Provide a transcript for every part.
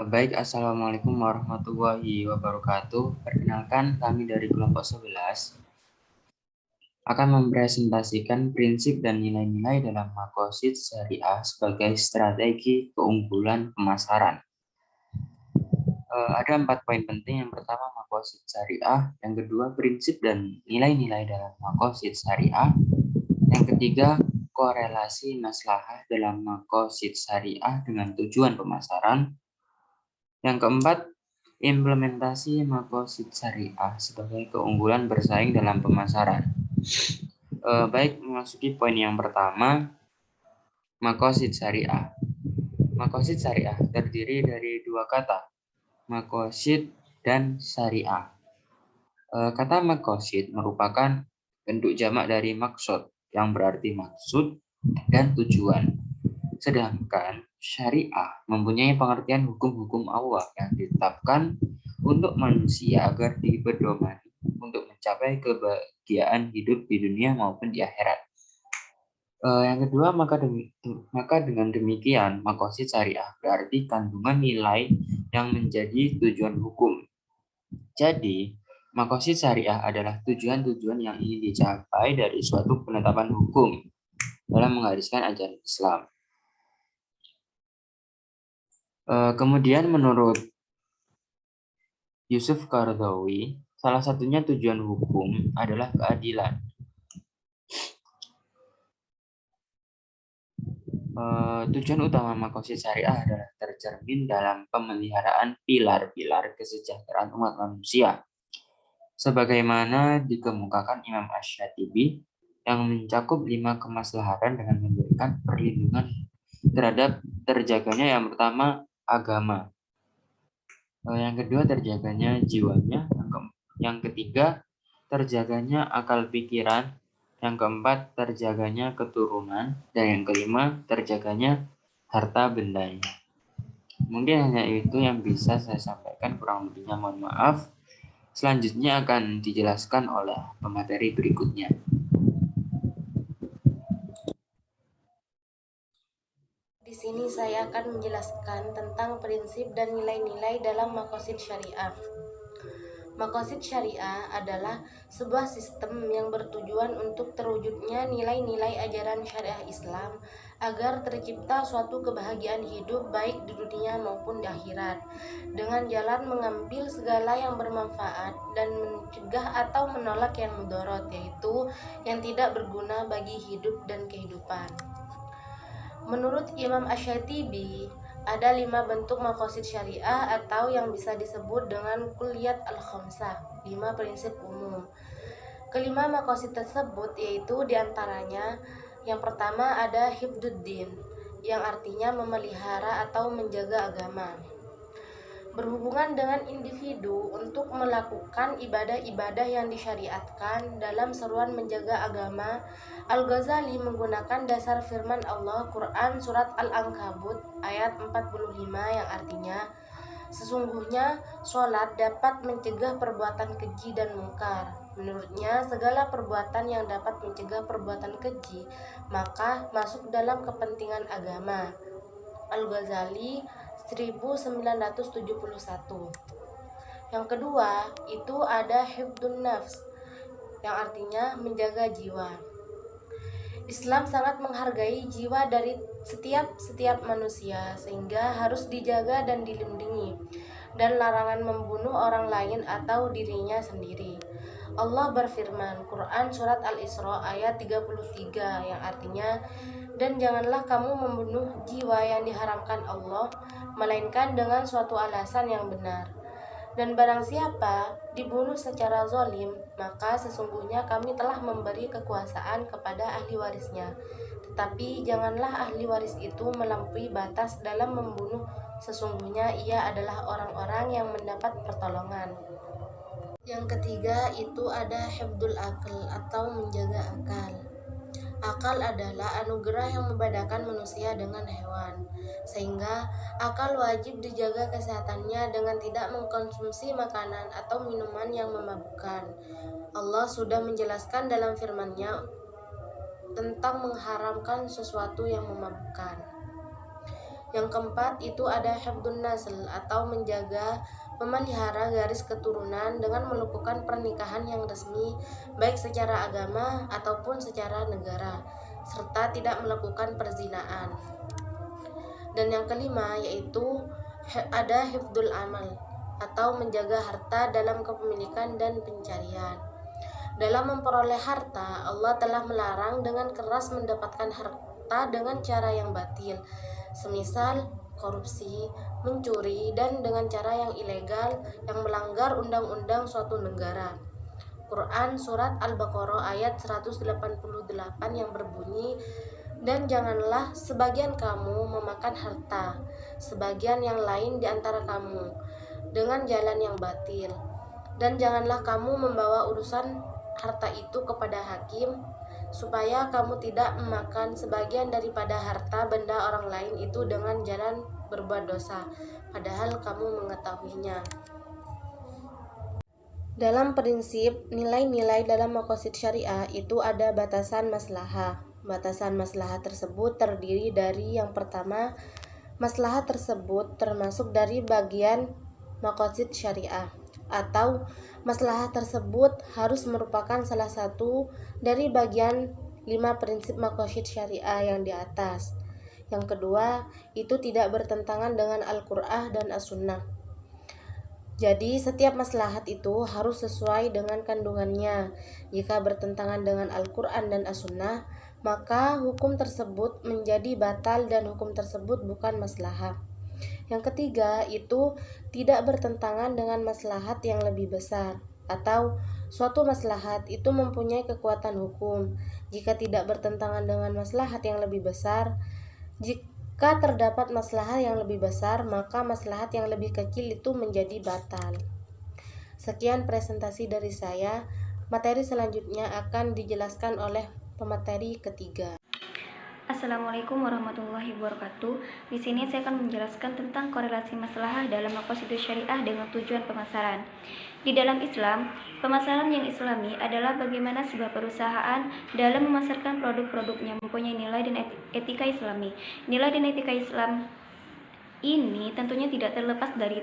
Baik, Assalamualaikum warahmatullahi wabarakatuh. Perkenalkan, kami dari kelompok 11 akan mempresentasikan prinsip dan nilai-nilai dalam Makosid Syariah sebagai strategi keunggulan pemasaran. Ada 4 poin penting. Yang pertama, Makosid Syariah. Yang kedua, prinsip dan nilai-nilai dalam Makosid Syariah. Yang ketiga, korelasi maslahah dalam Makosid Syariah dengan tujuan pemasaran. Yang keempat, implementasi Makosid Syariah sebagai keunggulan bersaing dalam pemasaran. Baik, memasuki poin yang pertama, Makosid Syariah. Makosid Syariah terdiri dari dua kata, Makosid dan Syariah. Kata Makosid merupakan bentuk jamak dari maksud, yang berarti maksud dan tujuan. Sedangkan syariah mempunyai pengertian hukum-hukum Allah yang ditetapkan untuk manusia agar dipedomani untuk mencapai kebahagiaan hidup di dunia maupun di akhirat. Yang kedua, maka dengan demikian makosid syariah berarti kandungan nilai yang menjadi tujuan hukum. Jadi, makosid syariah adalah tujuan-tujuan yang ingin dicapai dari suatu penetapan hukum dalam menggariskan ajaran Islam. Kemudian menurut Yusuf Qaradawi, salah satunya tujuan hukum adalah keadilan. Tujuan utama makosid syariah adalah tercermin dalam pemeliharaan pilar-pilar kesejahteraan umat manusia, sebagaimana dikemukakan Imam Asy-Syatibi yang mencakup 5 kemaslahatan dengan memberikan perlindungan terhadap terjaganya yang pertama agama, yang kedua terjaganya jiwanya, yang ketiga terjaganya akal pikiran, yang keempat terjaganya keturunan, dan yang kelima terjaganya harta bendanya. Mungkin hanya itu yang bisa saya sampaikan, kurang lebihnya mohon maaf. Selanjutnya akan dijelaskan oleh pemateri berikutnya. Di sini saya akan menjelaskan tentang prinsip dan nilai-nilai dalam makosid syariah. Makosid syariah adalah sebuah sistem yang bertujuan untuk terwujudnya nilai-nilai ajaran syariah Islam agar tercipta suatu kebahagiaan hidup baik di dunia maupun di akhirat, dengan jalan mengambil segala yang bermanfaat dan mencegah atau menolak yang mudarat, yaitu yang tidak berguna bagi hidup dan kehidupan. Menurut Imam Asy-Syatibi, ada 5 bentuk makosid syariah atau yang bisa disebut dengan kulliyat al-khamsah, 5 prinsip umum. Kelima makosid tersebut yaitu diantaranya, yang pertama ada hifdzuddin, yang artinya memelihara atau menjaga agama. Berhubungan dengan individu untuk melakukan ibadah-ibadah yang disyariatkan dalam seruan menjaga agama. Al-Ghazali menggunakan dasar firman Allah Quran surat Al-Ankabut ayat 45 yang artinya, sesungguhnya sholat dapat mencegah perbuatan keji dan mungkar. Menurutnya, segala perbuatan yang dapat mencegah perbuatan keji maka masuk dalam kepentingan agama. Al-Ghazali 1971. Yang kedua, itu ada hifdun nafs, yang artinya menjaga jiwa. Islam sangat menghargai jiwa dari setiap manusia, sehingga harus dijaga dan dilindungi, dan larangan membunuh orang lain atau dirinya sendiri. Allah berfirman, Quran surat Al-Isra ayat 33 yang artinya, dan janganlah kamu membunuh jiwa yang diharamkan Allah, melainkan dengan suatu alasan yang benar. Dan barang siapa dibunuh secara zalim, maka sesungguhnya kami telah memberi kekuasaan kepada ahli warisnya. Tetapi janganlah ahli waris itu melampaui batas dalam membunuh, sesungguhnya ia adalah orang-orang yang mendapat pertolongan. Yang ketiga itu ada hifdzul akal atau menjaga akal. Akal adalah anugerah yang membedakan manusia dengan hewan, sehingga akal wajib dijaga kesehatannya dengan tidak mengkonsumsi makanan atau minuman yang memabukkan. Allah sudah menjelaskan dalam firman-Nya tentang mengharamkan sesuatu yang memabukkan. Yang keempat itu ada hifdzun nasl atau menjaga memelihara garis keturunan dengan melakukan pernikahan yang resmi baik secara agama ataupun secara negara serta tidak melakukan perzinaan. Dan yang kelima yaitu ada hifdzul amal atau menjaga harta dalam kepemilikan dan pencarian. Dalam memperoleh harta, Allah telah melarang dengan keras mendapatkan harta dengan cara yang batil, semisal korupsi, mencuri, dan dengan cara yang ilegal yang melanggar undang-undang suatu negara. Quran Surat Al-Baqarah ayat 188 yang berbunyi, dan janganlah sebagian kamu memakan harta sebagian yang lain di antara kamu dengan jalan yang batil, dan janganlah kamu membawa urusan harta itu kepada hakim supaya kamu tidak memakan sebagian daripada harta benda orang lain itu dengan jalan berbuat dosa padahal kamu mengetahuinya. Dalam prinsip nilai-nilai dalam maqasid syariah itu ada batasan maslahah. Batasan maslahah tersebut terdiri dari yang pertama, maslahah tersebut termasuk dari bagian maqasid syariah atau maslahah tersebut harus merupakan salah satu dari bagian 5 prinsip maqasid syariah yang di atas. Yang kedua, itu tidak bertentangan dengan Al-Qur'an dan As-Sunnah. Jadi setiap maslahat itu harus sesuai dengan kandungannya. Jika bertentangan dengan Al-Qur'an dan As-Sunnah, maka hukum tersebut menjadi batal dan hukum tersebut bukan maslahat. Yang ketiga itu tidak bertentangan dengan maslahat yang lebih besar atau suatu maslahat itu mempunyai kekuatan hukum. Jika tidak bertentangan dengan maslahat yang lebih besar, jika terdapat maslahat yang lebih besar, maka maslahat yang lebih kecil itu menjadi batal. Sekian presentasi dari saya. Materi selanjutnya akan dijelaskan oleh pemateri ketiga. Assalamualaikum warahmatullahi wabarakatuh. Di sini saya akan menjelaskan tentang korelasi maslahah dalam maqasid syariah dengan tujuan pemasaran. Di dalam Islam, pemasaran yang islami adalah bagaimana sebuah perusahaan dalam memasarkan produk-produknya mempunyai nilai dan etika islami. Nilai dan etika Islam ini tentunya tidak terlepas dari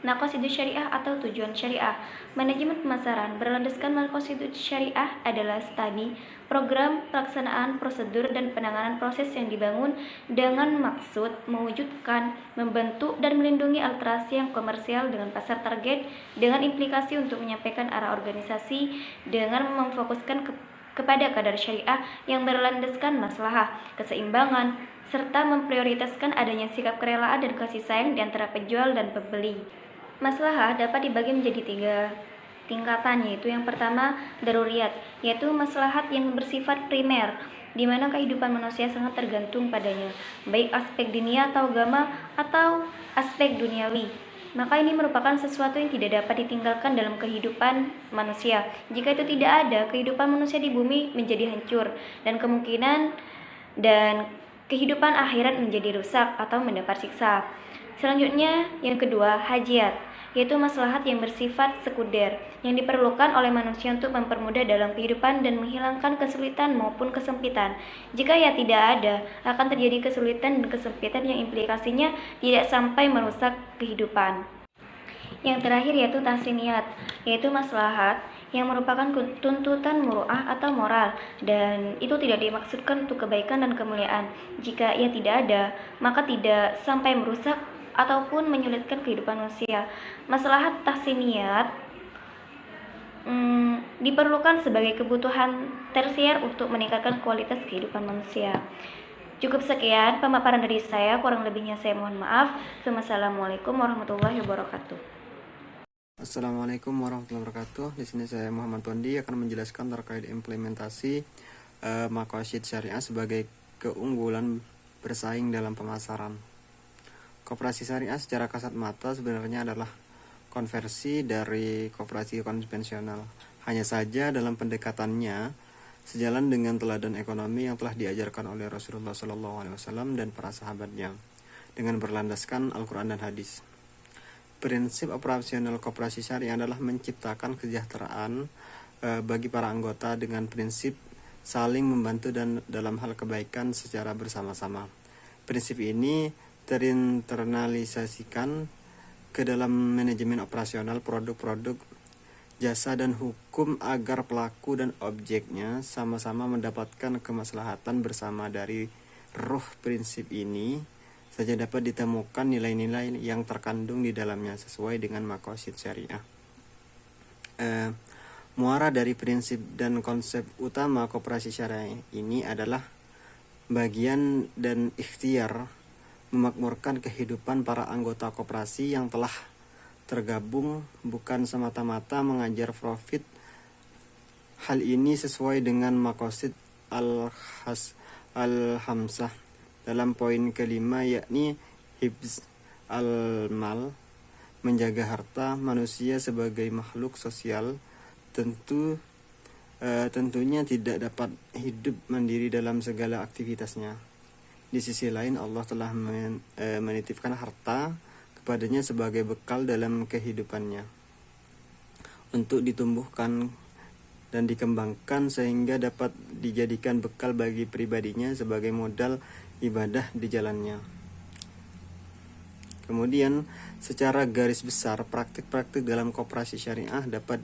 maqasid syariah atau tujuan syariah. Manajemen pemasaran berlandaskan maqasid syariah adalah studi, program, pelaksanaan, prosedur, dan penanganan proses yang dibangun dengan maksud mewujudkan, membentuk, dan melindungi alternatif yang komersial dengan pasar target dengan implikasi untuk menyampaikan arah organisasi dengan memfokuskan kepada kadar syariah yang berlandaskan maslahah, keseimbangan, serta memprioritaskan adanya sikap kerelaan dan kasih sayang di antara penjual dan pembeli. Maslahah dapat dibagi menjadi 3 tingkatan, yaitu yang pertama daruriyat, yaitu maslahat yang bersifat primer, di mana kehidupan manusia sangat tergantung padanya, baik aspek dunia atau agama atau aspek duniawi. Maka ini merupakan sesuatu yang tidak dapat ditinggalkan dalam kehidupan manusia. Jika itu tidak ada, kehidupan manusia di bumi menjadi hancur dan kehidupan akhirat menjadi rusak atau mendapat siksa. Selanjutnya, yang kedua, hajiat, yaitu maslahat yang bersifat sekunder, yang diperlukan oleh manusia untuk mempermudah dalam kehidupan dan menghilangkan kesulitan maupun kesempitan. Jika ia tidak ada, akan terjadi kesulitan dan kesempitan yang implikasinya tidak sampai merusak kehidupan. Yang terakhir yaitu tahsiniyat, yaitu maslahat yang merupakan tuntutan muru'ah atau moral, dan itu tidak dimaksudkan untuk kebaikan dan kemuliaan. Jika ia tidak ada, maka tidak sampai merusak ataupun menyulitkan kehidupan manusia. Maslahat tahsiniyat diperlukan sebagai kebutuhan tersier untuk meningkatkan kualitas kehidupan manusia. Cukup sekian pemaparan dari saya, kurang lebihnya saya mohon maaf. Wassalamualaikum warahmatullahi wabarakatuh. Assalamualaikum warahmatullahi wabarakatuh. Di sini saya Muhammad Tondi akan menjelaskan terkait implementasi maqasid syariah sebagai keunggulan bersaing dalam pemasaran. Koperasi syariah secara kasat mata sebenarnya adalah konversi dari koperasi konvensional. Hanya saja dalam pendekatannya sejalan dengan teladan ekonomi yang telah diajarkan oleh Rasulullah SAW dan para sahabatnya dengan berlandaskan Al-Quran dan Hadis. Prinsip operasional koperasi syariah adalah menciptakan kesejahteraan bagi para anggota dengan prinsip saling membantu dan dalam hal kebaikan secara bersama-sama. Prinsip ini terinternalisasikan ke dalam manajemen operasional produk-produk jasa dan hukum agar pelaku dan objeknya sama-sama mendapatkan kemaslahatan bersama. Dari roh prinsip ini saja dapat ditemukan nilai-nilai yang terkandung di dalamnya sesuai dengan maqasid syariah. Muara dari prinsip dan konsep utama koperasi syariah ini adalah bagian dan ikhtiar memakmurkan kehidupan para anggota koperasi yang telah tergabung, bukan semata-mata mengajar profit. Hal ini sesuai dengan maqasid al-hamsah dalam poin kelima, yakni hibz al-mal, menjaga harta manusia sebagai makhluk sosial. Tentunya tidak dapat hidup mandiri dalam segala aktivitasnya. Di sisi lain, Allah telah menitipkan harta kepadanya sebagai bekal dalam kehidupannya untuk ditumbuhkan dan dikembangkan sehingga dapat dijadikan bekal bagi pribadinya sebagai modal ibadah di jalannya. Kemudian, secara garis besar, praktik-praktik dalam koperasi syariah dapat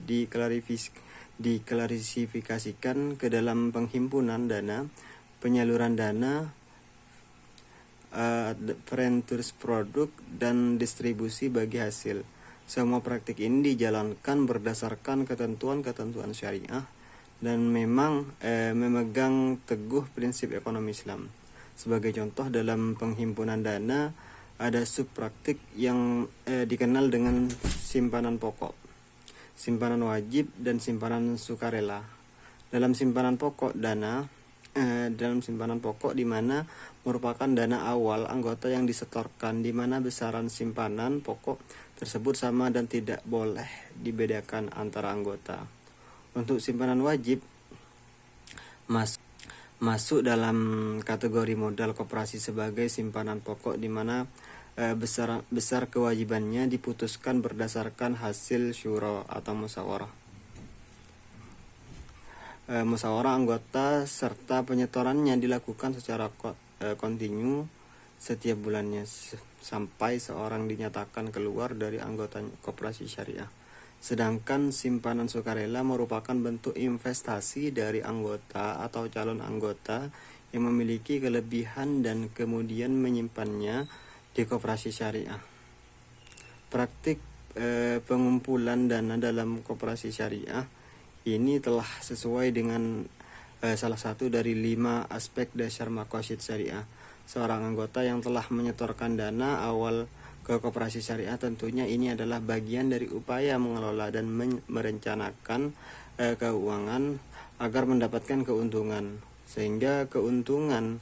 diklarifikasikan ke dalam penghimpunan dana, penyaluran dana, perintis produk, dan distribusi bagi hasil. Semua praktik ini dijalankan berdasarkan ketentuan-ketentuan syariah dan memang memegang teguh prinsip ekonomi Islam. Sebagai contoh, dalam penghimpunan dana ada subpraktik yang dikenal dengan simpanan pokok, simpanan wajib, dan simpanan sukarela. Dalam simpanan pokok di mana merupakan dana awal anggota yang disetorkan, di mana besaran simpanan pokok tersebut sama dan tidak boleh dibedakan antara anggota. Untuk simpanan wajib masuk dalam kategori modal koperasi sebagai simpanan pokok, di mana besar kewajibannya diputuskan berdasarkan hasil syura atau musyawarah anggota, serta penyetorannya dilakukan secara kontinu setiap bulannya sampai seorang dinyatakan keluar dari anggota koperasi syariah. Sedangkan simpanan sukarela merupakan bentuk investasi dari anggota atau calon anggota yang memiliki kelebihan dan kemudian menyimpannya di koperasi syariah. Praktik pengumpulan dana dalam koperasi syariah ini telah sesuai dengan salah satu dari 5 aspek dasar maqasid syariah. Seorang anggota yang telah menyetorkan dana awal ke koperasi syariah, tentunya ini adalah bagian dari upaya mengelola dan merencanakan keuangan agar mendapatkan keuntungan, sehingga keuntungan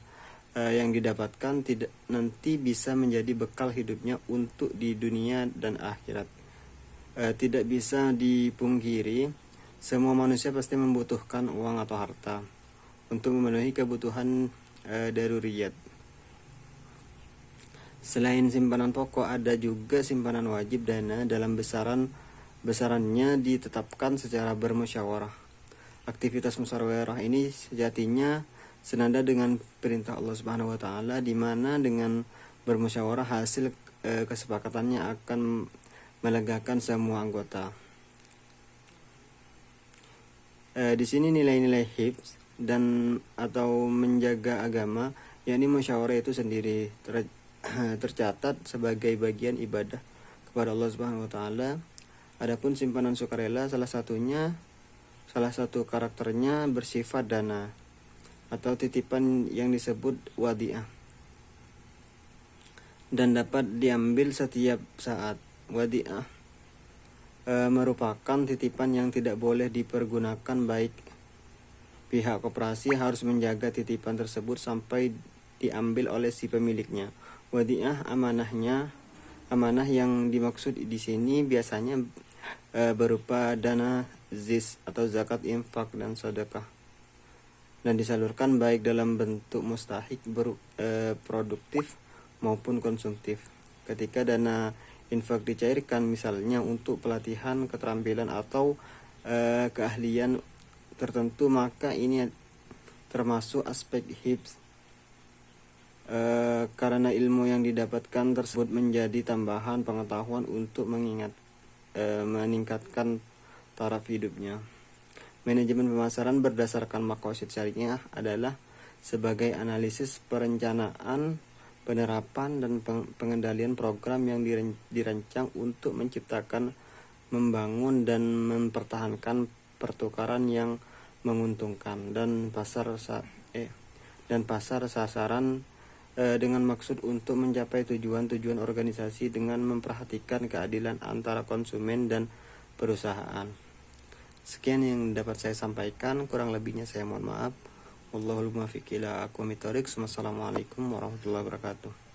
yang didapatkan tidak nanti bisa menjadi bekal hidupnya untuk di dunia dan akhirat. Tidak bisa dipungkiri, semua manusia pasti membutuhkan uang atau harta untuk memenuhi kebutuhan daruriyat. Selain simpanan pokok, ada juga simpanan wajib dana dalam besarannya ditetapkan secara bermusyawarah. Aktivitas musyawarah ini sejatinya senada dengan perintah Allah Subhanahu wa taala, di mana dengan bermusyawarah hasil kesepakatannya akan melegakan semua anggota. Di sini nilai-nilai hifz dan atau menjaga agama, yakni musyawarah itu sendiri tercatat sebagai bagian ibadah kepada Allah Subhanahu wa taala. Adapun simpanan sukarela salah satu karakternya bersifat dana atau titipan yang disebut wadi'ah dan dapat diambil setiap saat. Wadi'ah merupakan titipan yang tidak boleh dipergunakan, baik pihak koperasi harus menjaga titipan tersebut sampai diambil oleh si pemiliknya. Wadi'ah amanah yang dimaksud di sini biasanya berupa dana zis atau zakat, infak, dan sedekah, dan disalurkan baik dalam bentuk mustahik produktif maupun konsumtif. Ketika dana infak dicairkan misalnya untuk pelatihan keterampilan atau keahlian tertentu, maka ini termasuk aspek hifz. karena ilmu yang didapatkan tersebut menjadi tambahan pengetahuan untuk meningkatkan taraf hidupnya. Manajemen pemasaran berdasarkan maqasid syariah adalah sebagai analisis perencanaan, penerapan, dan pengendalian program yang dirancang untuk menciptakan, membangun, dan mempertahankan pertukaran yang menguntungkan dan pasar sasaran dengan maksud untuk mencapai tujuan-tujuan organisasi dengan memperhatikan keadilan antara konsumen dan perusahaan. Sekian yang dapat saya sampaikan, kurang lebihnya saya mohon maaf. Wallahul muwaffiq ila aqwamit thoriq. Wassalamualaikum warahmatullahi wabarakatuh.